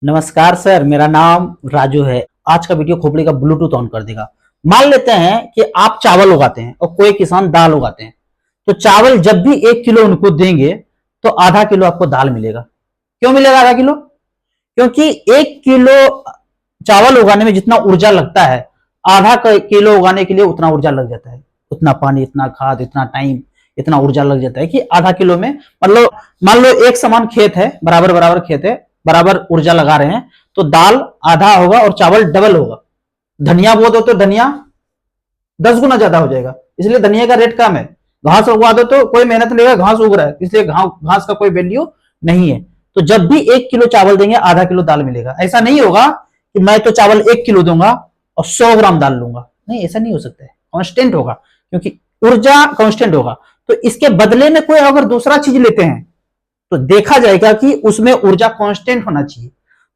नमस्कार सर, मेरा नाम राजू है। आज का वीडियो खोपड़ी का ब्लूटूथ ऑन कर देगा। मान लेते हैं कि आप चावल उगाते हैं और कोई किसान दाल उगाते हैं, तो चावल जब भी 1 किलो उनको देंगे तो आधा किलो आपको दाल मिलेगा। क्यों मिलेगा आधा किलो? क्योंकि 1 किलो चावल उगाने में जितना ऊर्जा लगता है, आधा किलो उगाने के लिए उतना ऊर्जा लग जाता है। उतना पानी, इतना खाद, इतना टाइम, इतना ऊर्जा लग जाता है कि आधा किलो में मतलब मान लो एक समान खेत है, बराबर बराबर खेत है, बराबर ऊर्जा लगा रहे हैं, तो दाल आधा होगा और चावल डबल होगा। धनिया बो दो तो धनिया 10 गुना ज्यादा हो जाएगा, इसलिए धनिया का रेट कम है। घास उगा दो तो कोई मेहनत नहीं लगेगा, घास उग रहा है, इसलिए घास का कोई वैल्यू नहीं है। तो जब भी 1 किलो चावल देंगे आधा किलो दाल मिलेगा। ऐसा नहीं होगा कि मैं तो चावल 1 किलो दूंगा और 100 ग्राम दाल लूंगा, नहीं, ऐसा नहीं हो सकता है। कांस्टेंट होगा, क्योंकि ऊर्जा कांस्टेंट होगा। तो इसके बदले में कोई अगर दूसरा चीज लेते हैं तो देखा जाएगा कि उसमें ऊर्जा कांस्टेंट होना चाहिए।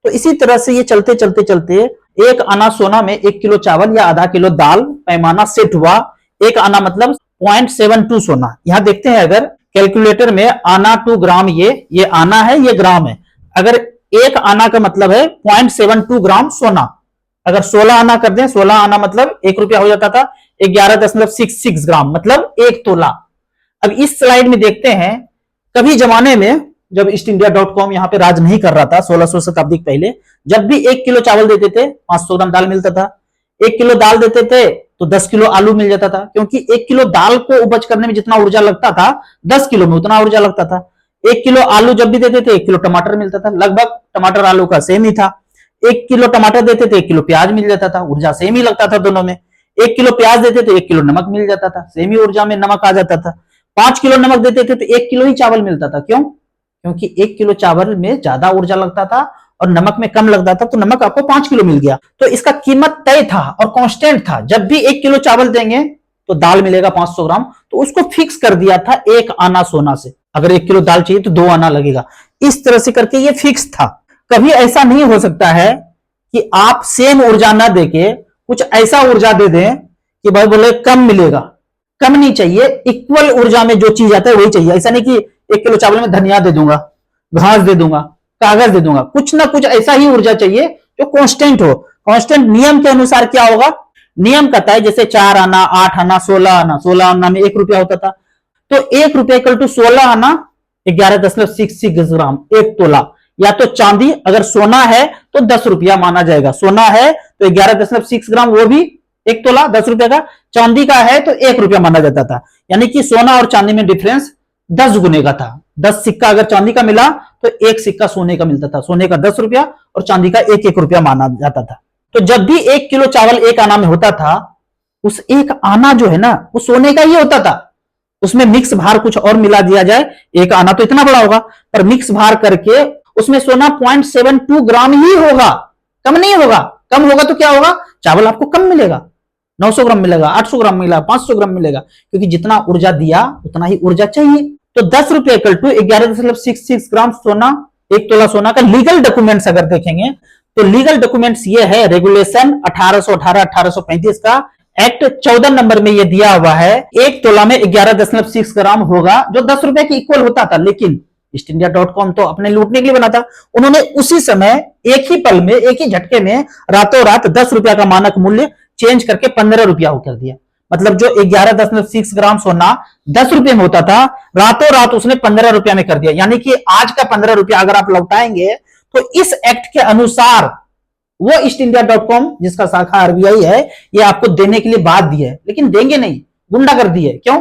तो इसी तरह से ये चलते चलते चलते एक आना सोना में 1 किलो चावल या आधा किलो दाल पैमाना सेट हुआ। एक आना मतलब 0.72 सोना। यहां देखते हैं, अगर कैलकुलेटर में आना टू ग्राम, ये आना है, ये ग्राम है। अगर एक आना का मतलब है 0.72 ग्राम सोना। अगर 16 आना कर दें, 16 आना मतलब 1 रुपया हो जाता था, 11.66 ग्राम मतलब 1 तोला। अब इस स्लाइड में देखते हैं, कभी जमाने में जब ईस्ट इंडिया .com यहां पे राज नहीं कर रहा था, 1600 शताब्दी पहले, जब भी 1 किलो चावल देते थे 500 ग्राम दाल मिलता था। 1 किलो दाल देते थे तो 10 किलो आलू मिल जाता था, क्योंकि 1 किलो दाल को उपज करने में जितना ऊर्जा लगता था 10 किलो में उतना ऊर्जा लगता था। 1 किलो आलू जब भी देते थे 1 किलो टमाटर मिलता था, लगभग टमाटर आलू का सेम ही था। 1 किलो टमाटर देते थे 1 किलो प्याज मिल जाता था, ऊर्जा सेम ही लगता था दोनों में। 1 किलो प्याज देते थे 1 किलो नमक मिल जाता था, सेम ही ऊर्जा में नमक आ जाता था। 5 किलो नमक देते थे तो 1 किलो ही चावल मिलता था। क्यों? क्योंकि 1 किलो चावल में ज्यादा ऊर्जा लगता था और नमक में कम लगता था, तो नमक आपको 5 किलो मिल गया। तो इसका कीमत तय था और कांस्टेंट था। जब भी 1 किलो चावल देंगे तो दाल मिलेगा 500 ग्राम। तो उसको फिक्स कर दिया था 1 आना सोना से। अगर 1 किलो दाल चाहिए तो 2 आना लगेगा। इस तरह से करके ये फिक्स था। कभी ऐसा नहीं हो सकता है कि आप सेम ऊर्जा ना देके कुछ ऐसा ऊर्जा दे दें कि भाई बोले कम मिलेगा। कम नहीं चाहिए, इक्वल ऊर्जा में जो चीज आता है वही चाहिए। ऐसा नहीं कि 1 किलो चावल में धनिया दे दूंगा, घास दे दूंगा, कागज दे दूंगा। कुछ ना कुछ ऐसा ही ऊर्जा चाहिए जो कांस्टेंट हो। कांस्टेंट नियम के अनुसार क्या होगा? नियम कहता है जैसे 4 आना, 8 आना, 16 आना। 16 आना में 1 रुपया होता था, तो 1 रुपया इक्वल टू 16 आना 11.66 ग्राम, 1 तोला। या तो चांदी, अगर सोना है तो 10 रुपया माना जाएगा। सोना है तो 11.6 ग्राम, वो भी 1 तोला 10 रुपया का। चांदी का है तो 1 रुपया माना जाता था। यानी कि सोना और चांदी में डिफरेंस 10 गुने का था। 10 सिक्का अगर चांदी का मिला तो 1 सिक्का सोने का मिलता था। सोने का 10 रुपया और चांदी का 1 रुपया माना जाता था। तो जब भी 1 किलो चावल 1 आना में होता था, उस 1 आना जो है ना, वो सोने का ही होता था। उसमें मिक्स भार कुछ और मिला दिया जाए, 1 आना तो इतना बड़ा होगा, पर मिक्स भार करके उसमें सोना 0.72 ग्राम ही होगा, कम नहीं होगा। कम होगा तो क्या होगा? चावल आपको कम मिलेगा, 900 ग्राम मिलेगा, 800 ग्राम मिलेगा, 500 ग्राम मिलेगा, क्योंकि जितना ऊर्जा दिया उतना ही ऊर्जा चाहिए। तो 10 रुपए इक्वल टू 11.66 ग्राम सोना, 1 तोला सोना का लीगल डॉक्यूमेंट्स अगर देखेंगे तो लीगल डॉक्यूमेंट्स ये है, रेगुलेशन 1818-1835 का एक्ट 14 नंबर में ये दिया हुआ है। 1 तोला में 11.6 ग्राम होगा, जो 10 रुपए की इक्वल होता था। लेकिन ईस्ट इंडिया .com तो अपने लूटने के लिए बना था। उन्होंने उसी समय एक ही पल में, एक ही झटके में, रातों रात 10 रुपया का मानक मूल्य चेंज करके 15 रुपया कर दिया। मतलब जो 11.6 ग्राम सोना 10 रुपये में होता था, रातों रात उसने 15 रुपया में कर दिया। यानी कि आज का 15 रुपया अगर आप लौटाएंगे तो इस एक्ट के अनुसार वो ईस्ट इंडिया .com जिसका शाखा आरबीआई है, ये आपको देने के लिए बाध्य है। लेकिन देंगे नहीं, गुंडागर्दी है। क्यों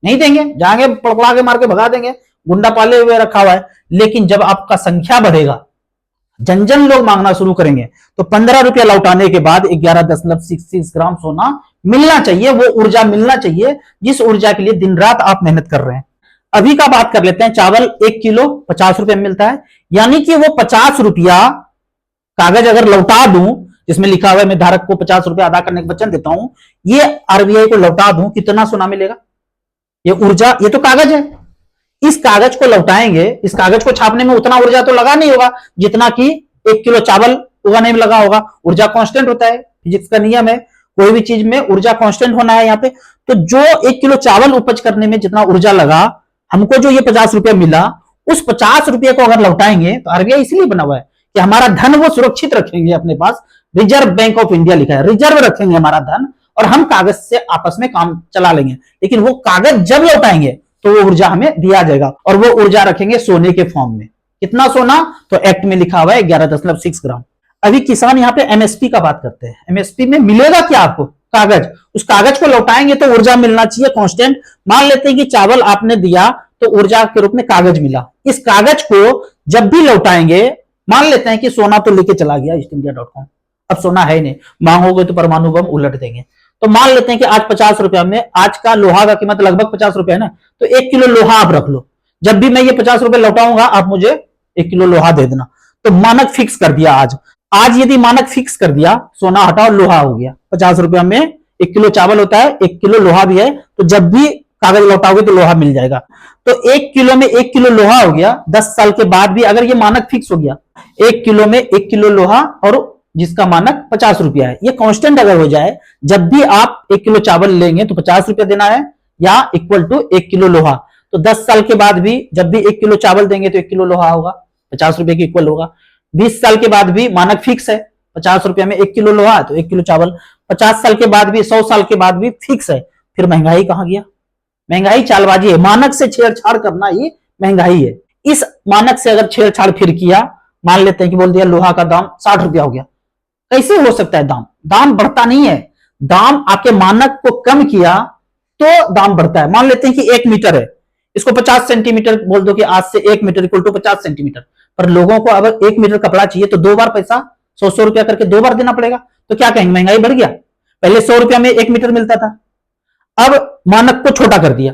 नहीं देंगे? जाएंगे पड़पड़ा के मार के भगा देंगे, गुंडा पाले हुए रखा हुआ है। लेकिन जब आपका संख्या बढ़ेगा, जन जन लोग मांगना शुरू करेंगे, तो 15 रुपया लौटाने के बाद 11.66 ग्राम सोना मिलना चाहिए। वो ऊर्जा मिलना चाहिए जिस ऊर्जा के लिए दिन रात आप मेहनत कर रहे हैं। अभी का बात कर लेते हैं। चावल 1 किलो 50 रुपए में मिलता है, यानी कि वो 50 रुपया कागज अगर लौटा दूं, जिसमें लिखा हुआ है मैं धारक को 50 रुपया अदा करने का वचन देता हूं, ये आरबीआई को लौटा दूं, कितना सोना मिलेगा? ये ऊर्जा, ये तो कागज है, इस कागज को लौटाएंगे, इस कागज को छापने में उतना ऊर्जा तो लगा नहीं होगा जितना कि 1 किलो चावल उगाने में लगा होगा। ऊर्जा कांस्टेंट होता है, फिजिक्स का नियम है, कोई भी चीज में ऊर्जा कांस्टेंट होना है यहाँ पे। तो जो 1 किलो चावल उपज करने में जितना ऊर्जा लगा, हमको जो ये 50 रुपया मिला, उस 50 रुपये को अगर लौटाएंगे, तो आरबीआई इसलिए बना हुआ है कि हमारा धन वो सुरक्षित रखेंगे अपने पास, रिजर्व बैंक ऑफ इंडिया लिखा है, रिजर्व रखेंगे हमारा धन और हम कागज से आपस में काम चला लेंगे, लेकिन वो कागज जब लौटाएंगे तो वो ऊर्जा हमें दिया जाएगा और वो ऊर्जा रखेंगे सोने के फॉर्म में। कितना सोना? तो एक्ट में लिखा हुआ है 11.6 ग्राम। अभी किसान यहाँ पे एमएसपी का बात करते हैं। एमएसपी में मिलेगा क्या आपको? कागज। उस कागज को लौटाएंगे तो ऊर्जा मिलना चाहिए कांस्टेंट। मान लेते हैं कि चावल आपने दिया तो ऊर्जा के रूप में कागज मिला। इस कागज को जब भी लौटाएंगे, मान लेते हैं कि सोना तो लेके चला गया ईस्टइंडिया.com, अब सोना है नहीं, मांगोगे तो परमाणु बम उलट देंगे। तो मान लेते हैं कि आज 50 रुपया में, आज का लोहा का कीमत लगभग 50 रुपया है ना, तो 1 किलो लोहा आप रख लो। जब भी मैं ये 50 रुपए लौटाऊंगा आप मुझे 1 किलो लोहा दे देना। तो मानक फिक्स कर दिया आज यदि मानक फिक्स कर दिया, सोना हटाओ लोहा हो गया, 50 रुपया में 1 किलो चावल होता है, 1 किलो लोहा भी है, तो जब भी कागज लौटाओगे तो लोहा मिल जाएगा। तो 1 किलो में 1 किलो लोहा हो गया। 10 साल के बाद भी अगर ये मानक फिक्स हो गया, 1 किलो में 1 किलो लोहा और जिसका मानक 50 रुपया है, ये कांस्टेंट अगर हो जाए, जब भी आप 1 किलो चावल लेंगे तो 50 रुपया देना है या इक्वल टू 1 किलो लोहा। तो 10 साल के बाद भी जब भी 1 किलो चावल देंगे तो 1 किलो लोहा होगा, 50 रुपए के इक्वल होगा। 20 साल के बाद भी मानक फिक्स है, 50 रुपया में 1 किलो लोहा तो 1 किलो चावल। 50 साल के बाद भी, 100 साल के बाद भी फिक्स है। फिर महंगाई कहां गया? महंगाई चालबाजी है। मानक से छेड़छाड़ करना ही महंगाई है। इस मानक से अगर छेड़छाड़ फिर किया, मान लेते हैं कि बोल दिया लोहा का दाम 60 रुपया हो गया, कैसे हो सकता है? दाम बढ़ता नहीं है। दाम आपके मानक को कम किया तो दाम बढ़ता है। मान लेते हैं कि 1 मीटर है, इसको 50 सेंटीमीटर बोल दो कि आज से 1 मीटर इक्वल टू 50 सेंटीमीटर, पर लोगों को अगर 1 मीटर कपड़ा चाहिए तो 2 बार पैसा 100 रुपया करके 2 बार देना पड़ेगा। तो क्या कहेंगे? महंगाई बढ़ गया। पहले 100 रुपया में 1 मीटर मिलता था, अब मानक को छोटा कर दिया,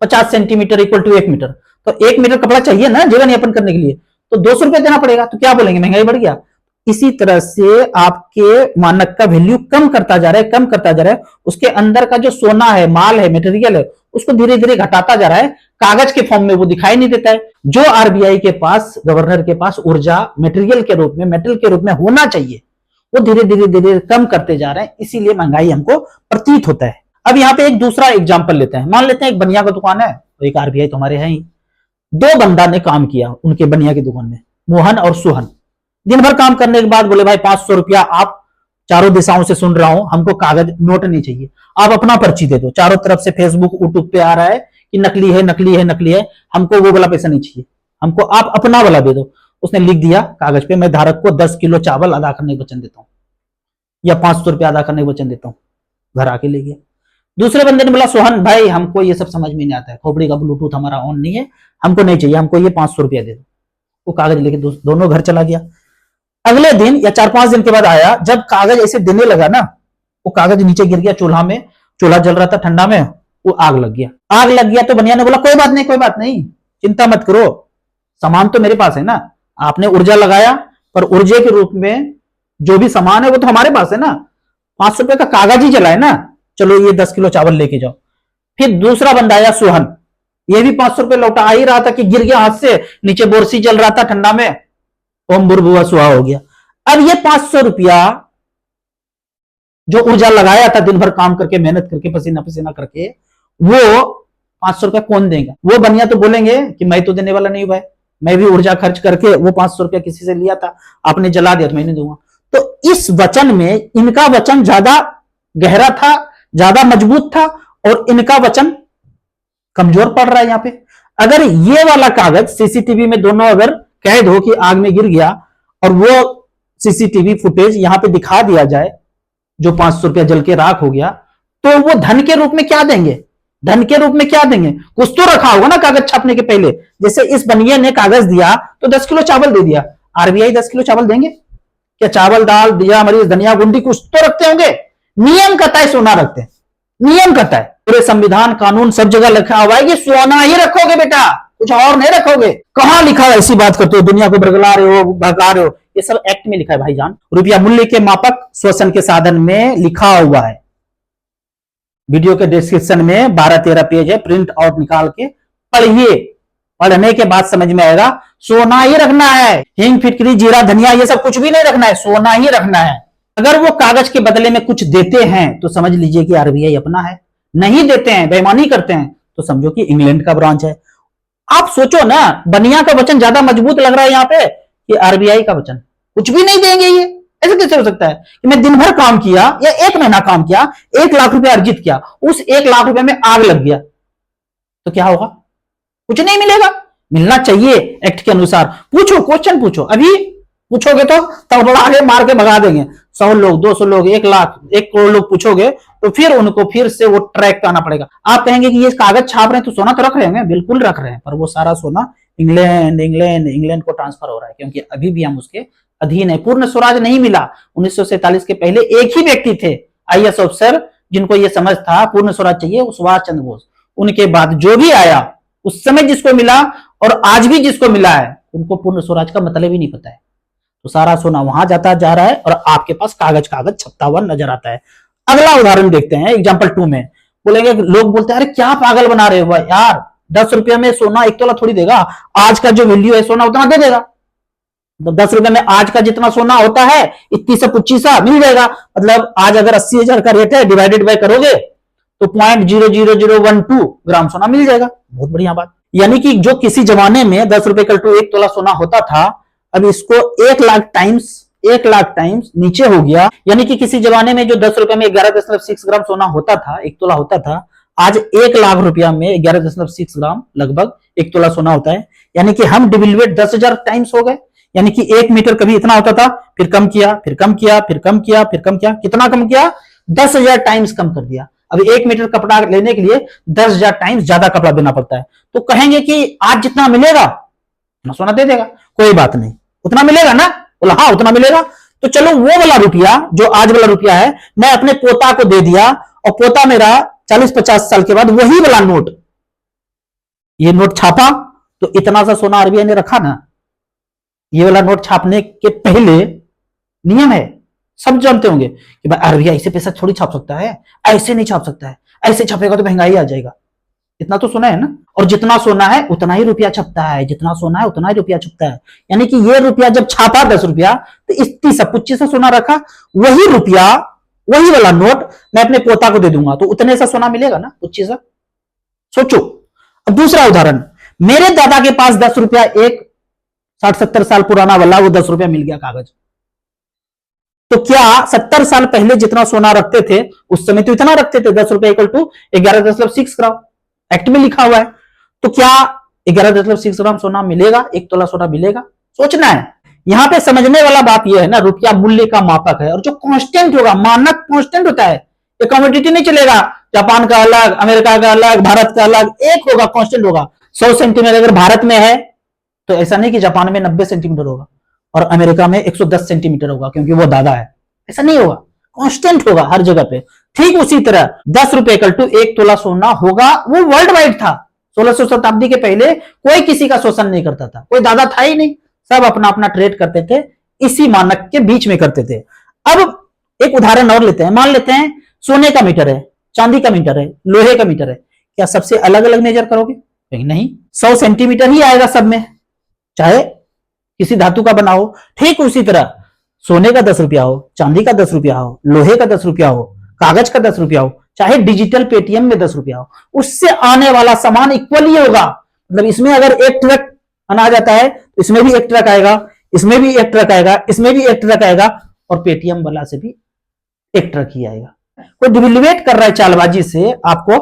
50 सेंटीमीटर इक्वल टू 1 मीटर। तो 1 मीटर कपड़ा चाहिए ना जीवन यापन करने के लिए, तो 200 रुपया देना पड़ेगा। तो क्या बोलेंगे? महंगाई बढ़ गया। इसी तरह से आपके मानक का वैल्यू कम करता जा रहा है, कम करता जा रहा है। उसके अंदर का जो सोना है, माल है, मटेरियल है, उसको धीरे धीरे घटाता जा रहा है। कागज के फॉर्म में वो दिखाई नहीं देता है। जो आरबीआई के पास, गवर्नर के पास ऊर्जा मटेरियल के रूप में, मेटल के रूप में होना चाहिए, वो धीरे धीरे धीरे कम करते जा रहे हैं। इसीलिए महंगाई हमको प्रतीत होता है। अब यहाँ पे एक दूसरा एग्जाम्पल लेते हैं। मान लेते हैं एक बनिया का दुकान है, तो एक आरबीआई तो हमारे है ही। 2 बंदा ने काम किया उनके बनिया की दुकान में, मोहन और सोहन। दिन भर काम करने के बाद बोले भाई 500 रुपया आप चारों दिशाओं से सुन रहा हूं, हमको कागज नोट नहीं चाहिए, आप अपना पर्ची दे दो। चारों तरफ से फेसबुक यूट्यूब पे आ रहा है कि नकली है, नकली है, नकली है, हमको वो वाला पैसा नहीं चाहिए, हमको आप अपना वाला दे दो। उसने लिख दिया कागज पे, मैं धारक को 10 किलो चावल अदा करने के वचन देता हूं या 500 रुपया अदा करने के वचन देता हूं। घर आके ले गया। दूसरे बंदे ने बोला सोहन भाई हमको ये सब समझ में नहीं आता है, खोपड़ी का ब्लूटूथ हमारा ऑन नहीं है, हमको नहीं चाहिए, हमको ये 500 रुपया दे दो। वो कागज लेके दोनों घर चला गया। अगले दिन या 4-5 दिन के बाद आया, जब कागज ऐसे देने लगा ना, वो कागज नीचे गिर गया चूल्हा में, चूल्हा जल रहा था ठंडा में, वो आग लग गया। आग लग गया तो बनिया ने बोला कोई बात नहीं, कोई बात नहीं, चिंता मत करो, सामान तो मेरे पास है ना, आपने ऊर्जा लगाया पर ऊर्जा के रूप में जो भी सामान है वो तो हमारे पास है ना, 500 रुपए का कागज ही चला है ना, चलो ये 10 किलो चावल लेके जाओ। फिर दूसरा बंदा आया सोहन, ये भी 500 रुपए लौटा आ ही रहा था कि गिर गया हाथ से, नीचे बोरसी जल रहा था ठंडा में, ओम बुरबुआ सुहा हो गया। अब ये 500 रुपया जो ऊर्जा लगाया था दिन भर काम करके, मेहनत करके, पसीना पसीना करके, वो 500 रुपया कौन देगा? वो बनिया तो बोलेंगे कि मैं तो देने वाला नहीं भाई, मैं भी ऊर्जा खर्च करके वो 500 रुपया किसी से लिया था, आपने जला दिया तो मैं नहीं दूंगा। तो इस वचन में इनका वचन ज्यादा गहरा था, ज्यादा मजबूत था, और इनका वचन कमजोर पड़ रहा है यहाँ पे। अगर ये वाला कागज सीसीटीवी में दोनों अगर कैद हो कि आग में गिर गया और वो सीसीटीवी फुटेज यहां पे दिखा दिया जाए जो 500 रुपया जल के राख हो गया, तो वो धन के रूप में क्या देंगे? धन के रूप में क्या देंगे? कुछ तो रखा होगा ना कागज छापने के पहले। जैसे इस बनिए ने कागज दिया तो 10 किलो चावल दे दिया, आरबीआई 10 किलो चावल देंगे क्या? चावल, दाल, दिया, मरीज, धनिया, गुंडी कुछ तो रखते होंगे। नियम कहता है सोना रखते हैं, नियम कहता है, पूरे संविधान कानून सब जगह लिखा हुआ है कि सोना ही रखोगे बेटा, कुछ और नहीं रखोगे। कहां लिखा है? ऐसी बात करते हो, दुनिया को बरगला रहे हो, भगा रहे हो, ये सब एक्ट में लिखा है भाईजान। रुपया मूल्य के मापक शोषण के साधन में लिखा हुआ है। वीडियो के डिस्क्रिप्शन में 12-13 पेज है, प्रिंट आउट निकाल के पढ़िए, पढ़ने के बाद समझ में आएगा। सोना ही रखना है, हींग, फिटकरी, जीरा, धनिया ये सब कुछ भी नहीं रखना है, सोना ही रखना है। अगर वो कागज के बदले में कुछ देते हैं तो समझ लीजिए कि आरबीआई अपना है, नहीं देते हैं, बेईमानी करते हैं तो समझो कि इंग्लैंड का ब्रांच है। आप सोचो ना, बनिया का वचन ज्यादा मजबूत लग रहा है यहाँ पे कि आरबीआई का वचन। कुछ भी नहीं देंगे ये। ऐसे कैसे हो सकता है कि मैं दिन भर काम किया या 1 महीना काम किया, 1 लाख रुपया अर्जित किया, उस 1 लाख रुपए में आग लग गया तो क्या होगा? कुछ नहीं मिलेगा। मिलना चाहिए एक्ट के अनुसार। पूछो, क्वेश्चन पूछो, अभी पूछोगे तो तड़बड़ा के मार के भगा देंगे। 100 लोग, 200 लोग, 1 लाख, 1 करोड़ लोग पूछोगे तो फिर उनको फिर से वो ट्रैक पे आना पड़ेगा। आप कहेंगे कि ये कागज छाप रहे हैं तो सोना तो रख रहे हैं, बिल्कुल रख रहे हैं, पर वो सारा सोना इंग्लैंड को ट्रांसफर हो रहा है, क्योंकि अभी भी हम उसके अधीन है। पूर्ण स्वराज नहीं मिला। 1947 के पहले एक ही व्यक्ति थे आईएएस अफसर जिनको ये समझ था पूर्ण स्वराज चाहिए, सुभाष चंद्र बोस। उनके बाद जो भी आया उस समय जिसको मिला और आज भी जिसको मिला है उनको पूर्ण स्वराज का मतलब ही नहीं पता है। तो सारा सोना वहां जाता जा रहा है और आपके पास कागज कागज छपता हुआ नजर आता है। अगला उदाहरण देखते हैं, एग्जाम्पल 2 में। बोलेंगे, लोग बोलते हैं अरे क्या पागल बना रहे हो यार, 10 रुपये में सोना 1 तोला थोड़ी देगा, आज का जो वैल्यू है सोना उतना दे देगा। तो 10 रुपए में आज का जितना सोना होता है इतनी सा 25 मिल जाएगा। मतलब आज अगर 80,000 का रेट है, डिवाइडेड बाय करोगे तो 0.00012 ग्राम सोना मिल जाएगा। बहुत बढ़िया बात। यानी कि जो किसी जमाने में 10 रुपए कल टू 1 तोला सोना होता था, अब इसको 1 लाख टाइम्स नीचे हो गया। यानी कि किसी जमाने में जो 10 रुपए में 11.6 ग्राम सोना होता था, 1 तोला होता था, आज 1 लाख रुपया में 11.6 ग्राम लगभग 1 तोला सोना होता है। यानी कि हम डिविलुएट 10,000 टाइम्स हो गए। यानी कि 1 मीटर कभी इतना होता था, फिर कम किया, फिर कम किया, फिर कम किया, फिर कम किया। कितना कम किया? 10,000 टाइम्स कम कर दिया। अब 1 मीटर कपड़ा लेने के लिए 10,000 टाइम्स ज्यादा कपड़ा देना पड़ता है। तो कहेंगे कि आज जितना मिलेगा उतना सोना दे देगा। कोई बात नहीं, उतना मिलेगा ना? बोला हाँ उतना मिलेगा। तो चलो वो वाला रुपया जो आज वाला रुपया है मैं अपने पोता को दे दिया और पोता मेरा 40-50 साल के बाद वही वाला नोट, ये नोट छापा तो इतना सा सोना आरबीआई ने रखा ना। ये वाला नोट छापने के पहले नियम है, सब जानते होंगे कि भाई आरबीआई ऐसे पैसा थोड़ी छाप सकता है, ऐसे नहीं छाप सकता है, ऐसे छापेगा तो महंगाई आ जाएगा। इतना तो सुना है ना। और जितना सोना है उतना ही रुपया छपता है, जितना सोना है उतना ही रुपया छपता है। यानी कि ये रुपया जब छापा 10 रुपया तो इस 25 सोना रखा, वही रुपया वही वाला नोट मैं अपने पोता को दे दूंगा तो उतने सा सोना मिलेगा ना, 25। सोचो। अब दूसरा उदाहरण, मेरे दादा के पास 10 रुपया, एक 60-70 साल पुराना वाला वो 10 रुपया मिल गया कागज। तो क्या 70 साल पहले जितना सोना रखते थे उस समय तो इतना रखते थे, 10 रुपया इक्वल टू 11.6 ग्राम एक्ट में लिखा हुआ है। तो क्या 11.6 ग्राम सोना मिलेगा, 1 तोला सोना मिलेगा? सोचना है। यहां पे समझने वाला बात यह है ना, रुपया मूल्य का मापक है और जो कांस्टेंट होगा, मानक कांस्टेंट होता है, ये कमोडिटी नहीं चलेगा। जापान का अलग, अमेरिका का अलग, भारत का अलग, एक होगा, कांस्टेंट होगा। 100 सेंटीमीटर अगर भारत में है तो ऐसा नहीं कि जापान में 90 सेंटीमीटर होगा और अमेरिका में 110 सेंटीमीटर होगा क्योंकि वो दादा है, ऐसा नहीं होगा। कांस्टेंट होगा हर जगह पे। ठीक उसी तरह 10 रुपए इक्वल टू 1 तोला सोना होगा। वो वर्ल्ड वाइड था। 1600 शताब्दी के पहले कोई किसी का शोषण नहीं करता था, कोई दादा था ही नहीं, सब अपना अपना ट्रेड करते थे, इसी मानक के बीच में करते थे। अब एक उदाहरण और लेते हैं। मान लेते हैं सोने का मीटर है, चांदी का मीटर है, लोहे का मीटर है। क्या सबसे अलग अलग मेजर करोगे? नहीं, 100 सेंटीमीटर ही आएगा सब में, चाहे किसी धातु का बना हो। ठीक उसी तरह सोने का 10 रुपया हो, चांदी का 10 रुपया हो, लोहे का 10 रुपया हो, कागज का 10 रुपया हो, चाहे डिजिटल पेटीएम में 10 रुपया हो, उससे आने वाला सामान इक्वल ही होगा। मतलब इसमें अगर 1 ट्रक अनाज आता है तो इसमें भी 1 ट्रक आएगा, इसमें भी 1 ट्रक आएगा, इसमें भी 1 ट्रक आएगा और पेटीएम वाला से भी 1 ट्रक ही आएगा। कोई डिविलुएट कर रहा है चालबाजी से आपको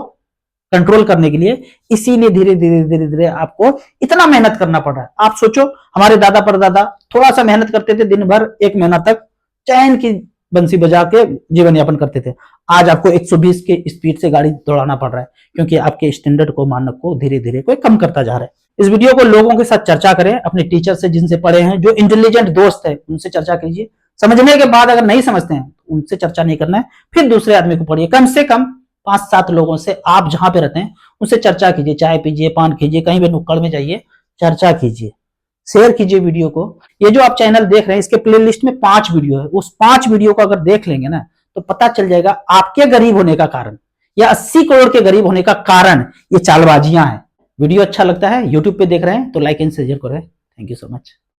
कंट्रोल करने के लिए, इसीलिए धीरे धीरे धीरे धीरे आपको इतना मेहनत करना पड़ रहा है। आप सोचो, हमारे दादा परदादा थोड़ा सा मेहनत करते थे, दिन भर 1 महीना तक चैन की बंसी बजा के जीवन यापन करते थे। आज आपको 120 के स्पीड से गाड़ी दौड़ाना पड़ रहा है क्योंकि आपके स्टैंडर्ड को, मानक को धीरे धीरे कोई कम करता जा रहा है। इस वीडियो को लोगों के साथ चर्चा करें, अपने टीचर से जिनसे पढ़े हैं, जो इंटेलिजेंट दोस्त है उनसे चर्चा कीजिए। समझने के बाद अगर नहीं समझते हैं उनसे चर्चा नहीं करना है, फिर दूसरे आदमी को पढ़िए। कम से कम 5-7 लोगों से आप जहां पे रहते हैं उनसे चर्चा कीजिए, चाय पीजिए, पान कीजिए, कहीं भी नुक्कड़ में जाइए, चर्चा कीजिए, शेयर कीजिए वीडियो को। ये जो आप चैनल देख रहे हैं इसके प्लेलिस्ट में 5 वीडियो है, उस 5 वीडियो को अगर देख लेंगे ना तो पता चल जाएगा आपके गरीब होने का कारण या 80 करोड़ के गरीब होने का कारण ये चालबाजियां हैं। वीडियो अच्छा लगता है, यूट्यूब पे देख रहे हैं तो लाइक एंड शेयर करें। Thank you so much.